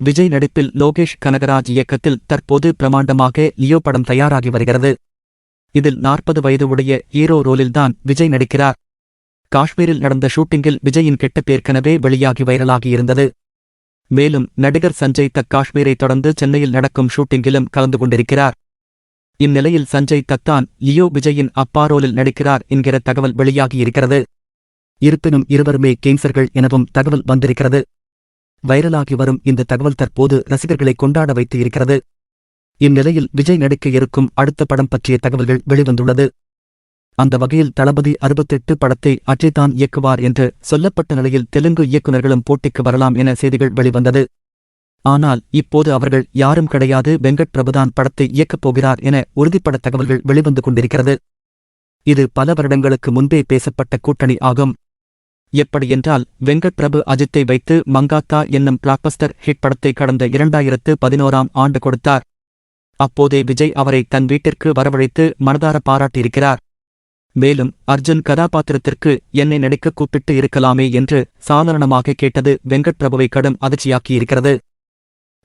விஜய் நடிப்பில் லோகேஷ் கனகராஜ் இயக்கத்தில் தற்போது பிரமாண்டமாக லியோ படம் தயாராகி வருகிறது. இதில் 40 வயது உடைய ஹீரோ ரோலில்தான் விஜய் நடிக்கிறார். காஷ்மீரில் நடந்த ஷூட்டிங்கில் விஜயின் கெட்ட ஏற்கனவே வெளியாகி வைரலாகியிருந்தது. மேலும் நடிகர் சஞ்சய் தத் காஷ்மீரை தொடர்ந்து சென்னையில் நடக்கும் ஷூட்டிங்கிலும் கலந்து கொண்டிருக்கிறார். இந்நிலையில் சஞ்சய் தத்தான் லியோ விஜயின் அப்பா ரோலில் நடிக்கிறார் என்கிற தகவல் வெளியாகியிருக்கிறது. இருப்பினும் இருவருமே கேன்சர்கள் எனவும் தகவல் வந்திருக்கிறது. வைரலாகி வரும் இந்த தகவல் தற்போது ரசிகர்களை கொண்டாட வைத்து இருக்கிறது. இந்நிலையில் விஜய் நடிக்க இருக்கும் அடுத்த படம் பற்றிய தகவல்கள் வெளிவந்துள்ளது. அந்த வகையில் தளபதி 68 படத்தை அஜய் தான் இயக்குவார் என்று சொல்லப்பட்ட நிலையில் தெலுங்கு இயக்குநர்களும் போட்டிக்கு வரலாம் என செய்திகள் வெளிவந்தது. ஆனால் இப்போது அவர்கள் யாரும் கிடையாது, வெங்கட் பிரபுதான் படத்தை இயக்கப் போகிறார் என உறுதிப்பட தகவல்கள் வெளிவந்து கொண்டிருக்கிறது. இது பல வருடங்களுக்கு முன்பே பேசப்பட்ட கூட்டணி ஆகும். எப்படியென்றால் வெங்கட் பிரபு அஜித்தை வைத்து மங்காத்தா என்னும் பிளாக்பஸ்டர் ஹிட் படத்தை கடந்த 2011ஆம் ஆண்டு கொடுத்தார். அப்போதே விஜய் அவரை தன் வீட்டிற்கு வரவழைத்து மனதார பாராட்டியிருக்கிறார். மேலும் அர்ஜுன் கதாபாத்திரத்திற்கு என்னை நடிக்க கூப்பிட்டு இருக்கலாமே என்று சாதாரணமாக கேட்டது வெங்கட் பிரபுவை கடும் அதிர்ச்சியாக்கியிருக்கிறது.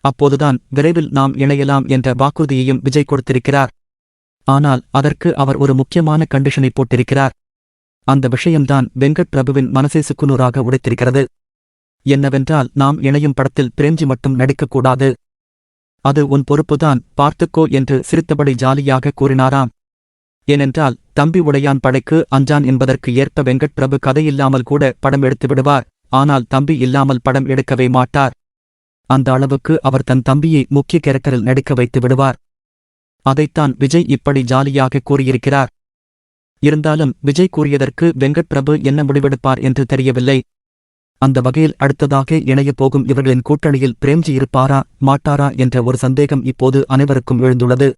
அப்போதுதான் விரைவில் நாம் இணையலாம் என்ற வாக்குறுதியையும் விஜய் கொடுத்திருக்கிறார். ஆனால் அதற்கு அவர் ஒரு முக்கியமான கண்டிஷனை போட்டிருக்கிறார். அந்த விஷயம்தான் வெங்கட் பிரபுவின் மனசை சுக்குநூறாக உடைத்திருக்கிறது. என்னவென்றால் நாம் இணையும் படத்தில் பிரேம்ஜி மட்டும் நடிக்கக்கூடாது, அது உன் பொறுப்புதான், பார்த்துக்கோ என்று சிரித்தபடி ஜாலியாக கூறினாராம். ஏனென்றால் தம்பி உடையான் படைக்கு அஞ்சான் என்பதற்கு ஏற்ப வெங்கட் பிரபு கதையில்லாமல் கூட படம் எடுத்து விடுவார். ஆனால் தம்பி இல்லாமல் படம் எடுக்கவே மாட்டார். அந்த அளவுக்கு அவர் தன் தம்பியை முக்கிய கேரக்டரில் நடிக்க வைத்து விடுவார். அதைத்தான் விஜய் இப்படி ஜாலியாக கூறியிருக்கிறார். இருந்தாலும் விஜய் கூறியதற்கு வெங்கட் பிரபு என்ன முடிவெடுப்பார் என்று தெரியவில்லை. அந்த வகையில் அடுத்ததாக இணையப் போகும் இவர்களின் கூட்டணியில் பிரேம்ஜி இருப்பாரா மாட்டாரா என்ற ஒரு சந்தேகம் இப்போது அனைவருக்கும் எழுந்துள்ளது.